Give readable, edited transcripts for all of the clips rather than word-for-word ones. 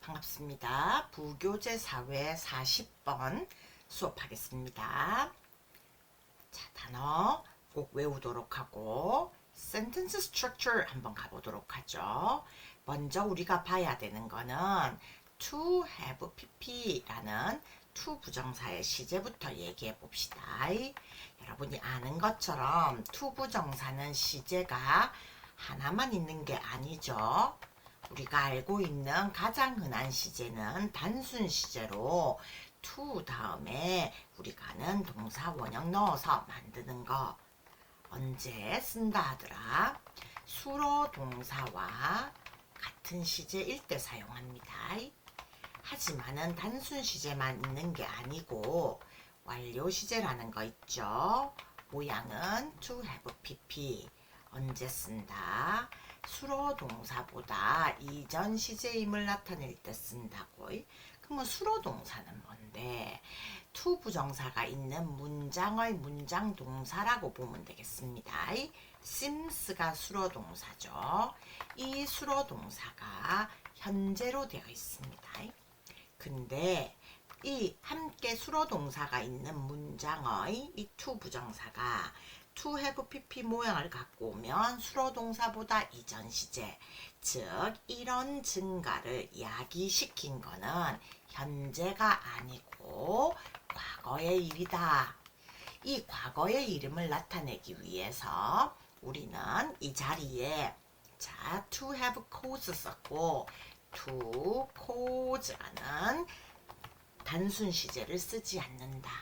반갑습니다. 부교재 사회 40번 수업하겠습니다. 자, 단어 꼭 외우도록 하고 sentence structure 한번 가보도록 하죠. 먼저 우리가 봐야 되는 거는 to have pp라는 to 부정사의 시제부터 얘기해 봅시다. 여러분이 아는 것처럼 to 부정사는 시제가 하나만 있는 게 아니죠. 우리가 알고 있는 가장 흔한 시제는 단순 시제로 to 다음에 우리가 아는 동사 원형 넣어서 만드는 거. 언제 쓴다 하더라? 수로 동사와 같은 시제일 때 사용합니다. 하지만은 단순 시제만 있는 게 아니고 완료 시제라는 거 있죠. 모양은 to have pp. 언제 쓴다? 수로 동사보다 이전 시제임을 나타낼 때 쓴다고. 그러면 수로 동사는 뭔데? to 부정사가 있는 문장의 문장 동사라고 보면 되겠습니다. sims가 수로 동사죠. 이 수로 동사가 현재로 되어 있습니다. 근데 이 함께 수로 동사가 있는 문장의 이 to 부정사가 to have pp 모양을 갖고 오면 수로 동사보다 이전 시제, 즉 이런 증가를 야기시킨 거는 현재가 아니고 과거의 일이다. 이 과거의 이름을 나타내기 위해서 우리는 이 자리에 자 to have cause 썼고 to cause라는 단순 시제를 쓰지 않는다.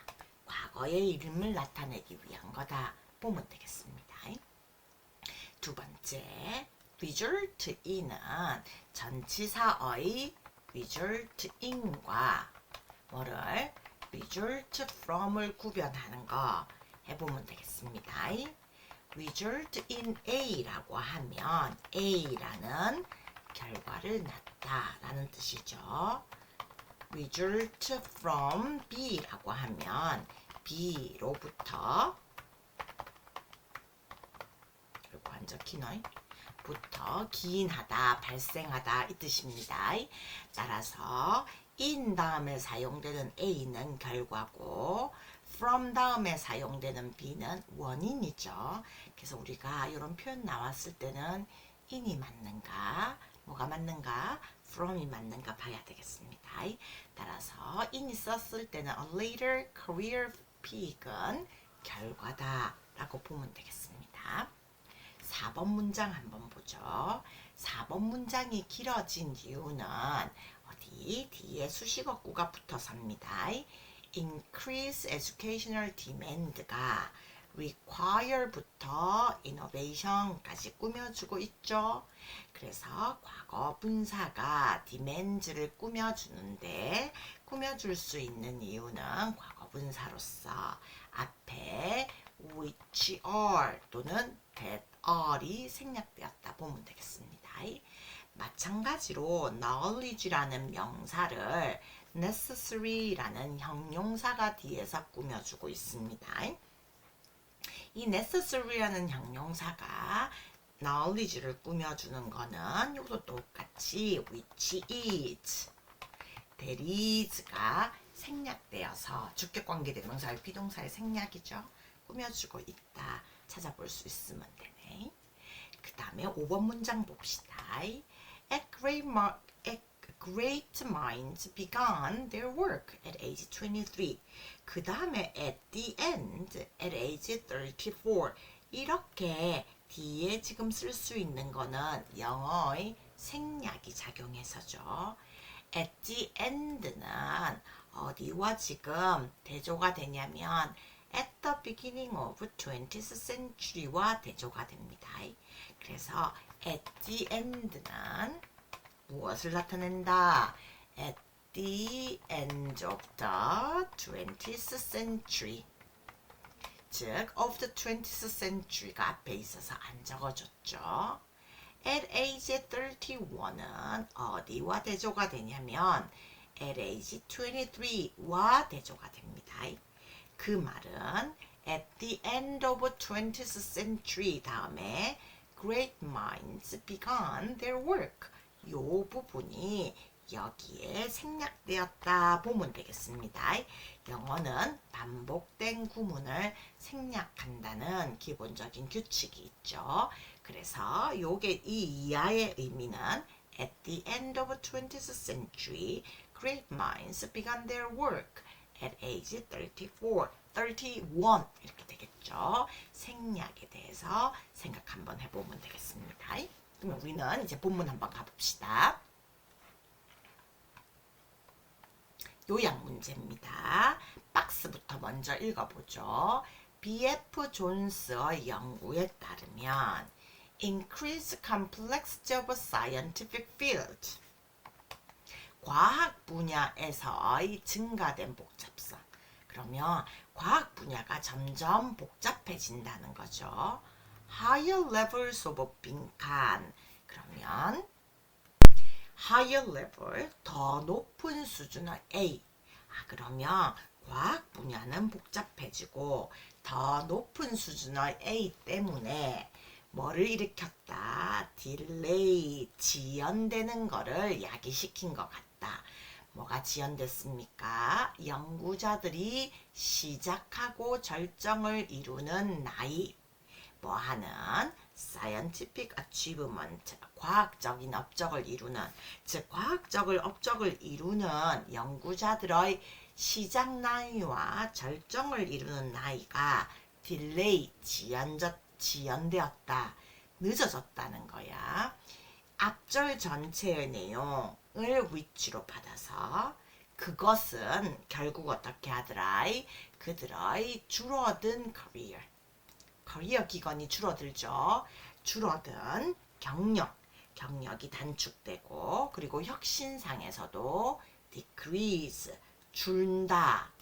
과거의 이름을 나타내기 위한 거다. 보면 되겠습니다. 두 번째, result in은 전치사의 result in과 뭐를 result from을 구별하는 거 해보면 되겠습니다. result in A라고 하면 A라는 결과를 낳다라는 뜻이죠. result from B라고 하면 B로부터 완전 기너이 부터 기인하다, 발생하다 이 뜻입니다. 따라서 in 다음에 사용되는 A는 결과고 from 다음에 사용되는 B는 원인이죠. 그래서 우리가 이런 표현 나왔을 때는 in이 맞는가, 뭐가 맞는가, from이 맞는가 봐야 되겠습니다. 따라서 in이 썼을 때는 a later career peak은 결과다 라고 보면 되겠습니다. 4번 문장 한번 보죠. 4번 문장이 길어진 이유는 어디 뒤에 수식어구가 붙어서입니다. increase educational demand가 require부터 innovation까지 꾸며주고 있죠. 그래서 과거 분사가 demands를 꾸며주는데 꾸며줄 수 있는 이유는 과거 분사로서 앞에 which are 또는 that are이 생략되었다 보면 되겠습니다. 마찬가지로 knowledge라는 명사를 necessary라는 형용사가 뒤에서 꾸며주고 있습니다. 이 necessary라는 형용사가 knowledge를 꾸며주는 거는 이것도 똑같이 which is, that is가 생략되어서 주격관계대명사의 비동사의 생략이죠. 꾸며주고 있다. 찾아볼 수 있으면 되네. 그 다음에 5번 문장 봅시다. At great minds began their work at age 23. 그 다음에 at the end, at age 34. 이렇게 뒤에 지금 쓸 수 있는 거는 영어의 생략이 작용해서죠. at the end는 어디와 지금 대조가 되냐면 at the beginning of 20th century와 대조가 됩니다. 그래서 at the end는 무엇을 나타낸다? at the end of the 20th century, 즉 of the 20th century가 앞에 있어서 안 적어줬죠. at age 31은 어디와 대조가 되냐면 at age 23와 대조가 됩니다. 그 말은 at the end of 20th century 다음에 great minds began their work. 요 부분이 여기에 생략되었다 보면 되겠습니다. 영어는 반복된 구문을 생략한다는 기본적인 규칙이 있죠. 그래서 요게 이 이하의 의미는 At the end of 20th century, great minds began their work at age 34, 31 이렇게 되겠죠. 생략에 대해서 생각 한번 해보면 되겠습니다. 그럼 우리는 이제 본문 한번 가봅시다. 요약 문제입니다. 박스부터 먼저 읽어보죠. B.F. 존스의 연구에 따르면 Increased complexity of a scientific field, 과학 분야에서의 증가된 복잡성. 그러면 과학 분야가 점점 복잡해진다는 거죠. Higher levels of 빈칸. 그러면 higher level, 더 높은 수준의 A. 그러면 과학 분야는 복잡해지고 더 높은 수준의 A 때문에 뭐를 일으켰다? 딜레이, 지연되는 거를 야기시킨 것 같다. 뭐가 지연됐습니까? 연구자들이 시작하고 절정을 이루는 나이, 뭐하는 scientific achievement, 과학적인 업적을 이루는, 즉 과학적인 업적을 이루는 연구자들의 시작 나이와 절정을 이루는 나이가 딜레이, 지연되었다, 늦어졌다는 거야. 앞절 전체의 내용을 위치로 받아서 그것은 결국 어떻게 하더라? 그들의 줄어든 커리어 기간이 줄어들죠. 줄어든 경력이 단축되고, 그리고 혁신상에서도 decrease, 준다.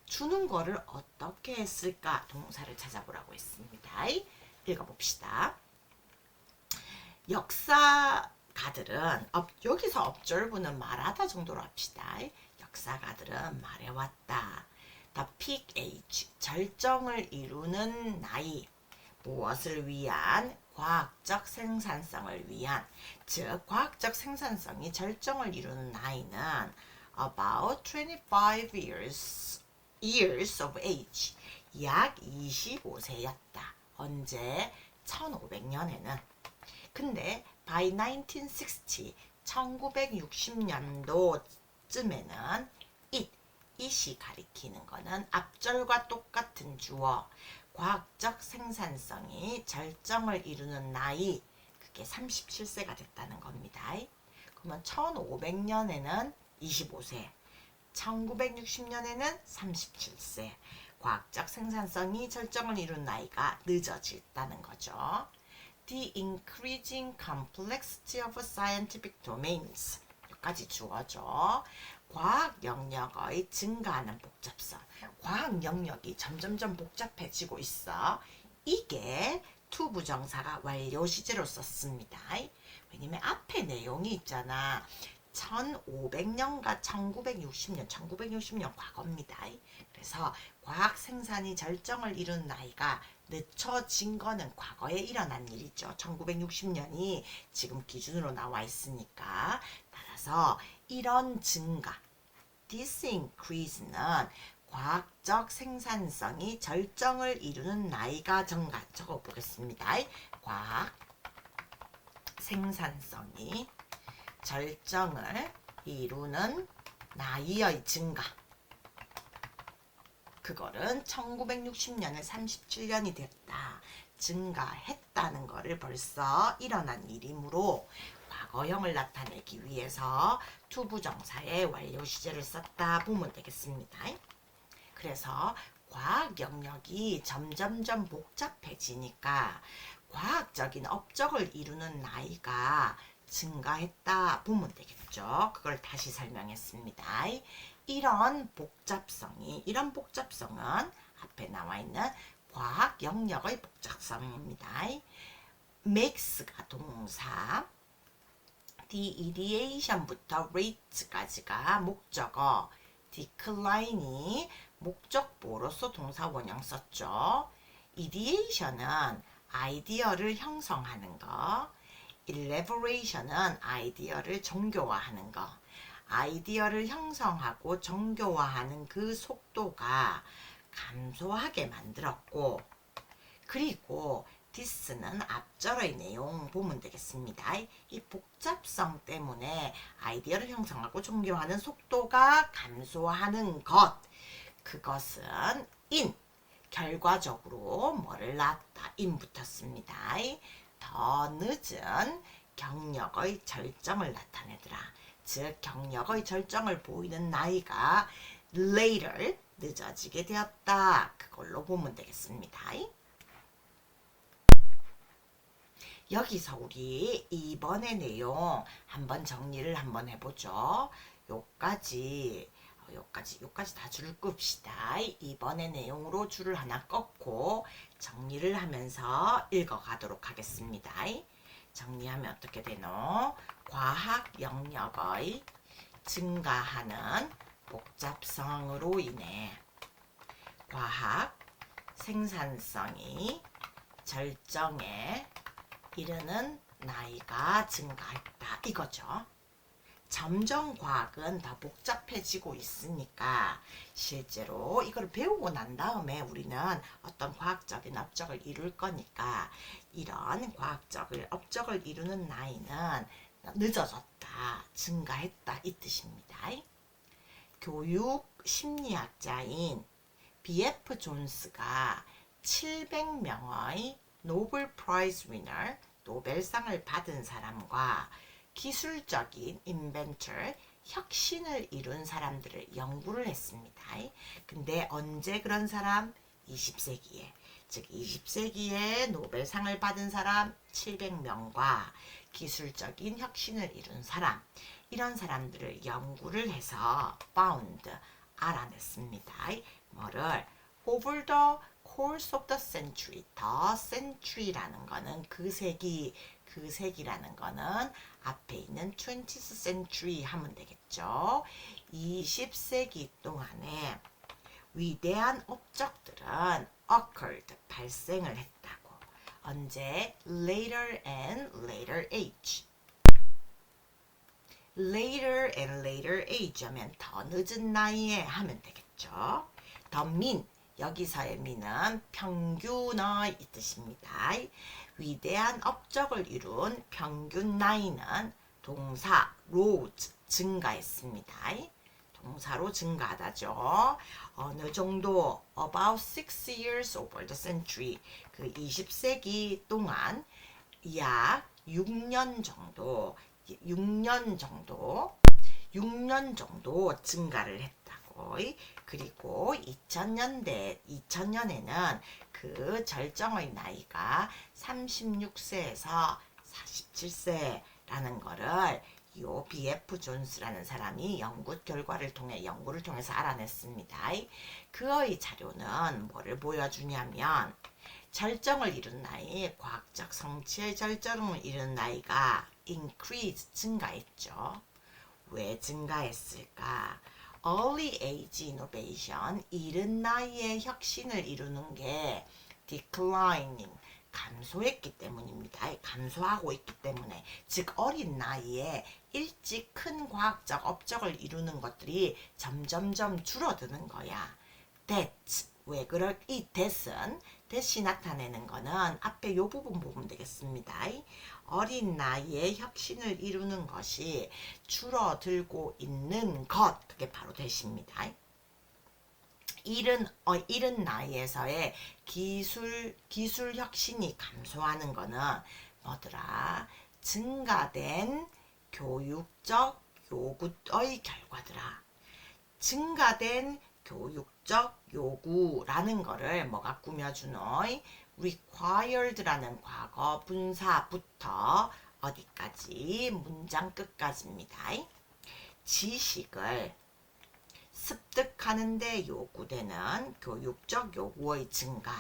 주는 거를 어떻게 했을까? 동사를 찾아보라고 했습니다. 읽어봅시다. 역사가들은 여기서 observe는 말하다 정도로 합시다. 역사가들은 말해왔다. The peak age, 절정을 이루는 나이. 무엇을 위한? 과학적 생산성을 위한. 즉 과학적 생산성이 절정을 이루는 나이는 about 25 years of age, 약 25세였다. 언제? 1500년에는. 근데 by 1960, 1960년도쯤에는 it이 가리키는 거는 앞절과 똑같은 주어, 과학적 생산성이 절정을 이루는 나이, 그게 37세가 됐다는 겁니다. 그러면 1500년에는 25세, 1960년에는 37세, 과학적 생산성이 절정을 이룬 나이가 늦어졌다는 거죠. The increasing complexity of scientific domains, 여기까지 주어져. 과학 영역의 증가하는 복잡성, 과학 영역이 점점점 복잡해지고 있어. 이게 to 부정사가 완료 시제로 썼습니다. 왜냐면 앞에 내용이 있잖아. 1500년과 1960년 과거입니다. 그래서 과학 생산이 절정을 이룬 나이가 늦춰진 거는 과거에 일어난 일이죠. 1960년이 지금 기준으로 나와 있으니까. 따라서 이런 증가, this increase는 과학적 생산성이 절정을 이루는 나이가 증가. 적어보겠습니다. 과학 생산성이 절정을 이루는 나이의 증가. 그거는 1960년에 37년이 됐다. 증가했다는 거를 벌써 일어난 일이므로 과거형을 나타내기 위해서 to 부정사의 완료 시제를 썼다 보면 되겠습니다. 그래서 과학 영역이 점점점 복잡해지니까 과학적인 업적을 이루는 나이가 증가했다 보면 되겠죠. 그걸 다시 설명했습니다. 이런 복잡성은 앞에 나와 있는 과학 영역의 복잡성입니다. makes가 동사, deviation부터 rate까지가 목적어, decline이 목적보로서 동사 원형 썼죠. ideation은 아이디어를 형성하는 거, elaboration은 아이디어를 정교화하는 거. 아이디어를 형성하고 정교화하는 그 속도가 감소하게 만들었고, 그리고 this는 앞절의 내용 보면 되겠습니다. 이 복잡성 때문에 아이디어를 형성하고 정교화하는 속도가 감소하는 것, 그것은 in, 결과적으로 뭐를 낳았다, in 붙었습니다. 더 늦은 경력의 절정을 나타내더라. 즉 경력의 절정을 보이는 나이가 later, 늦어지게 되었다. 그걸로 보면 되겠습니다. 여기서 우리 이번의 내용 한번 정리를 한번 해보죠. 요까지 다 줄을 끕시다. 이번의 내용으로 줄을 하나 꺾고 정리를 하면서 읽어가도록 하겠습니다. 정리하면 어떻게 되노? 과학 영역의 증가하는 복잡성으로 인해 과학 생산성이 절정에 이르는 나이가 증가했다, 이거죠. 점점 과학은 더 복잡해지고 있으니까 실제로 이걸 배우고 난 다음에 우리는 어떤 과학적인 업적을 이룰 거니까 이런 과학적인 업적을 이루는 나이는 늦어졌다, 증가했다, 이 뜻입니다. 교육 심리학자인 B.F. 존스가 700명의 노벨 프라이즈 위너, 노벨상을 받은 사람과 기술적인 인벤터, 혁신을 이룬 사람들을 연구를 했습니다. 근데 언제 그런 사람? 20세기에. 즉 20세기에 노벨상을 받은 사람 700명과 기술적인 혁신을 이룬 사람, 이런 사람들을 연구를 해서 found, 알아냈습니다. 뭐를? over the course of the century, the century라는 거는 그 세기라는 거는 앞에 있는 20th century 하면 되겠죠. 20세기 동안에 위대한 업적들은 occurred, 발생을 했다고. 언제? later and later age. later and later age 하면 더 늦은 나이에 하면 되겠죠. 더 mean, 여기서의 mean은 평균의 이 뜻입니다. 위대한 업적을 이룬 평균 나이는 동사 rose, 증가했습니다. 동사로 증가하다죠. 어느 정도? about 6 years over the century. 그 20세기 동안 약 6년 정도 증가를 했다고. 그리고 2000년에는 그 절정의 나이가 36세에서 47세라는 거를 요 B.F. 존스라는 사람이 연구를 통해서 알아냈습니다. 그의 자료는 뭐를 보여주냐면 절정을 이룬 나이, 과학적 성취의 절정을 이룬 나이가 increase, 증가했죠. 왜 증가했을까? early age innovation, 이른 나이에 혁신을 이루는 게 declining, 감소했기 때문입니다. 감소하고 있기 때문에, 즉 어린 나이에 일찍 큰 과학적 업적을 이루는 것들이 점점점 줄어드는 거야. that, 왜 그럴? 이 that이 나타내는 거는 앞에 요 부분 보면 되겠습니다. 어린 나이에 혁신을 이루는 것이 줄어들고 있는 것, 그게 바로 that입니다. 이른 나이에서의 기술 혁신이 감소하는 거는 뭐더라? 증가된 교육적 요구의 결과더라. 증가된 교육적 요구라는 거를 뭐가 꾸며주노? required라는 과거 분사부터 어디까지? 문장 끝까지입니다. 지식을 습득하는데 요구되는 교육적 요구의 증가.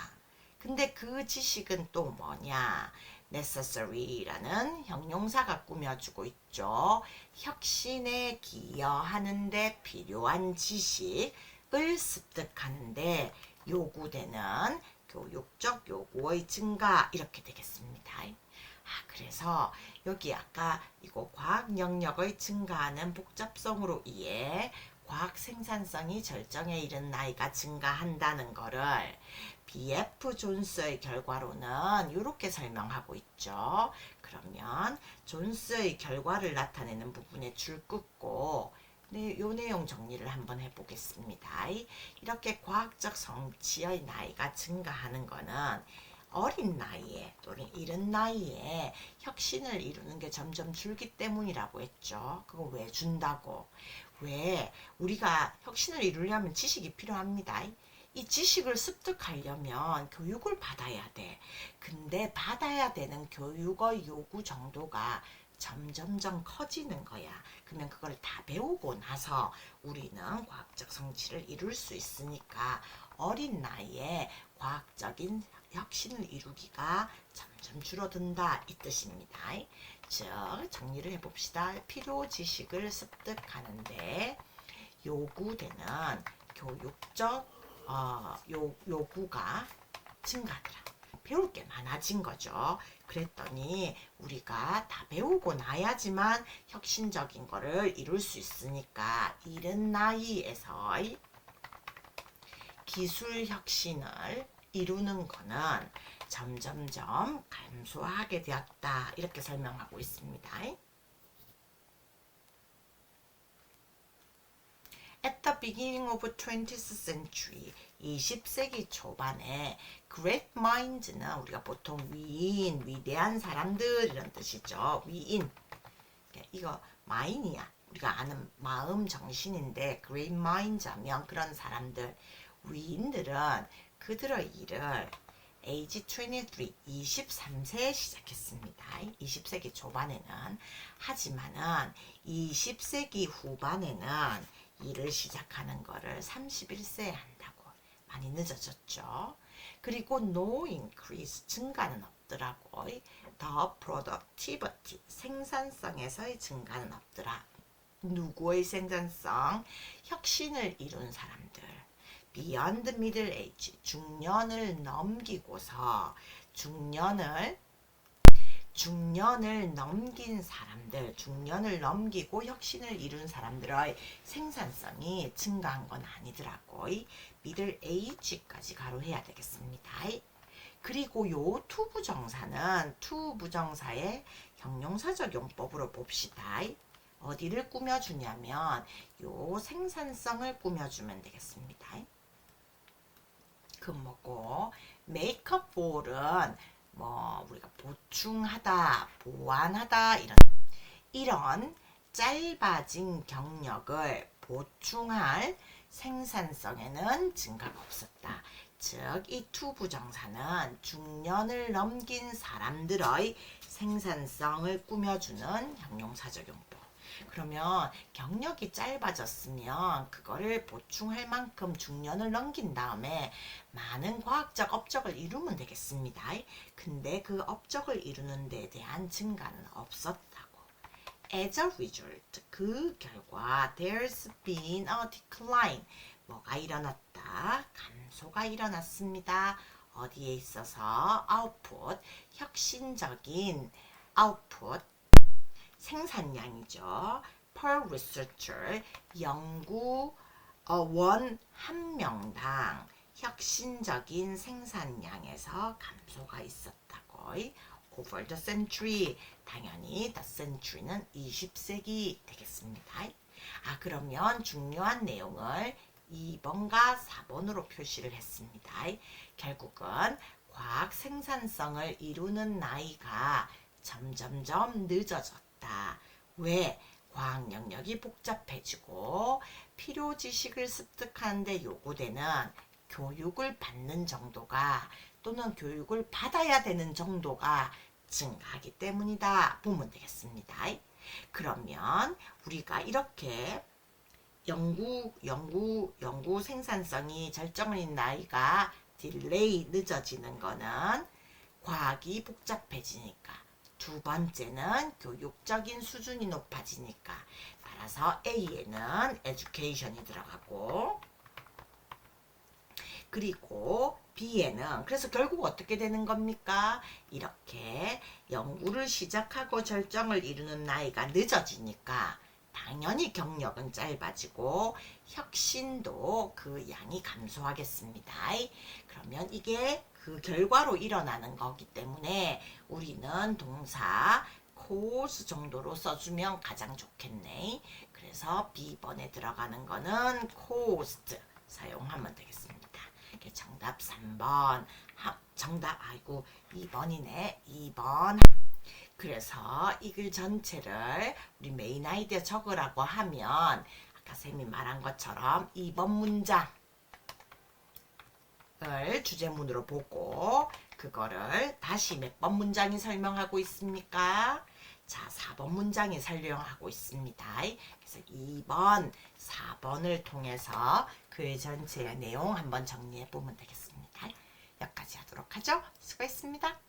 근데 그 지식은 또 뭐냐? necessary라는 형용사가 꾸며주고 있죠. 혁신에 기여하는데 필요한 지식을 습득하는데 요구되는 교육적 요구의 증가, 이렇게 되겠습니다. 그래서 여기 아까 이거 과학 영역의 증가하는 복잡성으로 인해 과학 생산성이 절정에 이른 나이가 증가한다는 거를 BF 존스의 결과로는 이렇게 설명하고 있죠. 그러면 존스의 결과를 나타내는 부분에 줄 긋고 네, 요 내용 정리를 한번 해보겠습니다. 이렇게 과학적 성취의 나이가 증가하는 거는 어린 나이에 또는 이른 나이에 혁신을 이루는 게 점점 줄기 때문이라고 했죠. 그거 왜 준다고? 왜 우리가 혁신을 이루려면 지식이 필요합니다. 이 지식을 습득하려면 교육을 받아야 돼. 근데 받아야 되는 교육의 요구 정도가 점점점 커지는 거야. 그러면 그걸 다 배우고 나서 우리는 과학적 성취를 이룰 수 있으니까 어린 나이에 과학적인 혁신을 이루기가 점점 줄어든다 이 뜻입니다. 즉 정리를 해봅시다. 필요 지식을 습득하는데 요구되는 교육적 요구가 증가하더라. 배울 게 많아진 거죠. 그랬더니 우리가 다 배우고 나야지만 혁신적인 거를 이룰 수 있으니까 이른 나이에서의 기술 혁신을 이루는 거는 점점점 감소하게 되었다. 이렇게 설명하고 있습니다. At the beginning of 20th century, 20세기 초반에 great minds는 우리가 보통 위인, 위대한 사람들 이런 뜻이죠. 위인. 이거 mind이야. 우리가 아는 마음 정신인데 great minds 하면 그런 사람들, 위인들은 그들의 일을 age 23, 23세에 시작했습니다. 20세기 초반에는. 하지만은 20세기 후반에는 일을 시작하는 거를 31세에 한다고. 많이 늦어졌죠. 그리고 no increase, 증가는 없더라고. the productivity, 생산성에서의 증가는 없더라. 누구의 생산성? 혁신을 이룬 사람들. beyond middle age, 중년을 넘기고서 중년을 넘긴 사람들, 중년을 넘기고 혁신을 이룬 사람들의 생산성이 증가한 건 아니더라고. middle age까지 가로해야 되겠습니다. 그리고 요 투부정사는 투부정사의 형용사적 용법으로 봅시다. 어디를 꾸며주냐면 요 생산성을 꾸며주면 되겠습니다. 그 뭐고 make up for은 뭐 우리가 보충하다, 보완하다 이런 짧아진 경력을 보충할 생산성에는 증가가 없었다. 즉, 이 투부정사는 중년을 넘긴 사람들의 생산성을 꾸며주는 형용사적 용법. 그러면 경력이 짧아졌으면 그거를 보충할 만큼 중년을 넘긴 다음에 많은 과학적 업적을 이루면 되겠습니다. 근데 그 업적을 이루는 데 대한 증가는 없었다고. As a result, 그 결과 there's been a decline. 뭐가 일어났다? 감소가 일어났습니다. 어디에 있어서? output, 혁신적인 output, 생산량이죠. per researcher, 연구원 한 명당 혁신적인 생산량에서 감소가 있었다고. over the century, 당연히 the century는 20세기 되겠습니다. 그러면 중요한 내용을 2번과 4번으로 표시를 했습니다. 결국은 과학 생산성을 이루는 나이가 점점점 늦어졌다. 왜? 과학 영역이 복잡해지고 필요 지식을 습득하는데 요구되는 교육을 받는 정도가 또는 교육을 받아야 되는 정도가 증가하기 때문이다. 보면 되겠습니다. 그러면 우리가 이렇게 연구 생산성이 절정인 나이가 딜레이 늦어지는 거는 과학이 복잡해지니까, 두 번째는 교육적인 수준이 높아지니까, 따라서 A에는 education이 들어가고, 그리고 B에는 그래서 결국 어떻게 되는 겁니까? 이렇게 연구를 시작하고 절정을 이루는 나이가 늦어지니까 당연히 경력은 짧아지고 혁신도 그 양이 감소하겠습니다. 그러면 이게 그 결과로 일어나는 거기 때문에 우리는 동사 cause 정도로 써주면 가장 좋겠네. 그래서 B번에 들어가는 거는 caused 사용하면 되겠습니다. 정답 3번. 정답, 아이고, 2번이네. 2번. 그래서 이 글 전체를 우리 메인 아이디어 적으라고 하면 아까 쌤이 말한 것처럼 2번 문장을 주제문으로 보고 그거를 다시 몇 번 문장이 설명하고 있습니까? 자, 4번 문장이 설명하고 있습니다. 그래서 2번, 4번을 통해서 글 전체의 내용 한번 정리해 보면 되겠습니다. 여기까지 하도록 하죠. 수고했습니다.